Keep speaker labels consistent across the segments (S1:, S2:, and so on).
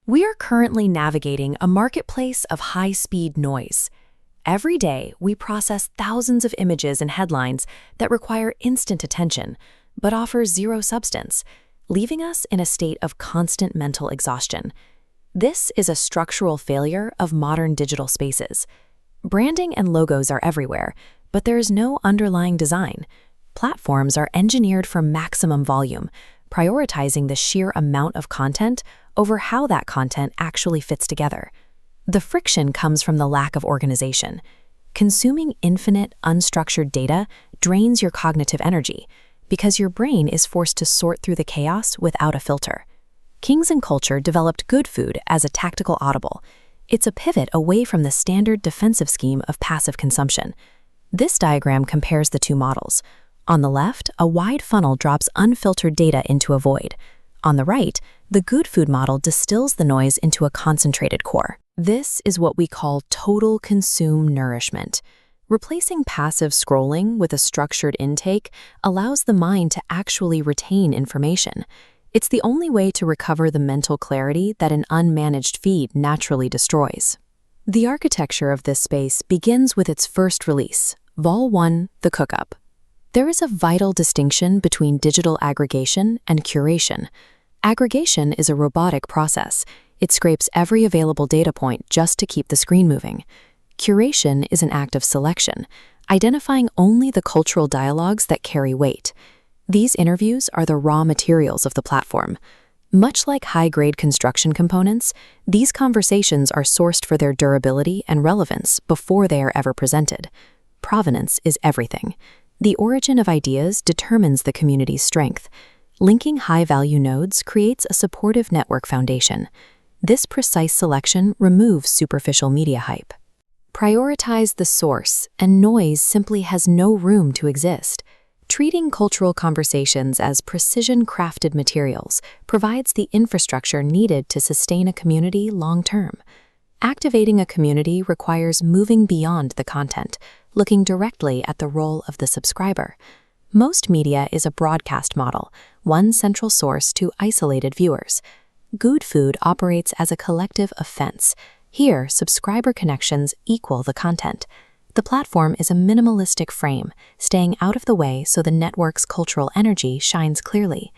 S1: We are currently navigating a marketplace of high-speed noise. Every day, we process thousands of images and headlines that require instant attention, but offer zero substance, leaving us in a state of constant mental exhaustion. This is a structural failure of modern digital spaces. Branding and logos are everywhere, but there is no underlying design. Platforms are engineered for maximum volume, prioritizing the sheer amount of content over how that content actually fits together. The friction comes from the lack of organization. Consuming infinite, unstructured data drains your cognitive energy because your brain is forced to sort through the chaos without a filter. Kings and Culture developed good food as a tactical audible. It's a pivot away from the standard defensive scheme of passive consumption. This diagram compares the two models. On the left, a wide funnel drops unfiltered data into a void. On the right, the good food model distills the noise into a concentrated core. This is what we call total consume nourishment. Replacing passive scrolling with a structured intake allows the mind to actually retain information. It's the only way to recover the mental clarity that an unmanaged feed naturally destroys. The architecture of this space begins with its first release, Vol 1, the Cookup. There is a vital distinction between digital aggregation and curation. Aggregation is a robotic process. It scrapes every available data point just to keep the screen moving. Curation is an act of selection, identifying only the cultural dialogues that carry weight. These interviews are the raw materials of the platform. Much like high-grade construction components, these conversations are sourced for their durability and relevance before they are ever presented. Provenance is everything. The origin of ideas determines the community's strength. Linking high-value nodes creates a supportive network foundation. This precise selection removes superficial media hype. Prioritize the source, and noise simply has no room to exist. Treating cultural conversations as precision-crafted materials provides the infrastructure needed to sustain a community long-term. Activating a community requires moving beyond the content, looking directly at the role of the subscriber. Most media is a broadcast model, one central source to isolated viewers. Good food operates as a collective offense. Here, subscriber connections equal the content. The platform is a minimalistic frame, staying out of the way so the network's cultural energy shines clearly.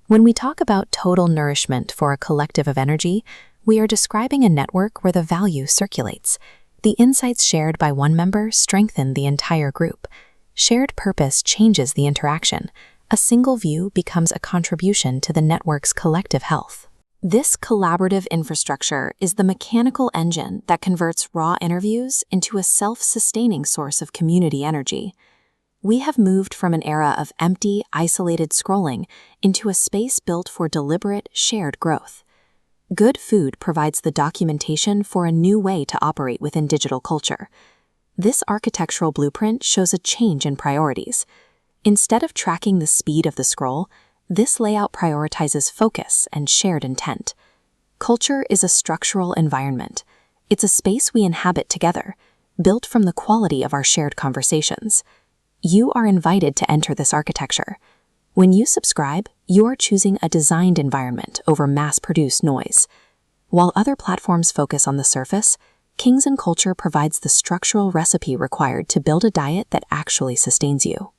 S1: When we talk about total nourishment for a collective of energy, we are describing a network where the value circulates. The insights shared by one member strengthen the entire group. Shared purpose changes the interaction. A single view becomes a contribution to the network's collective health. This collaborative infrastructure is the mechanical engine that converts raw interviews into a self-sustaining source of community energy. We have moved from an era of empty, isolated scrolling into a space built for deliberate, shared growth. Good food provides the documentation for a new way to operate within digital culture. This architectural blueprint shows a change in priorities. Instead of tracking the speed of the scroll, this layout prioritizes focus and shared intent. Culture is a structural environment. It's a space we inhabit together, built from the quality of our shared conversations. You are invited to enter this architecture. When you subscribe, you are choosing a designed environment over mass-produced noise. While other platforms focus on the surface, Kings and Culture provides the structural recipe required to build a diet that actually sustains you.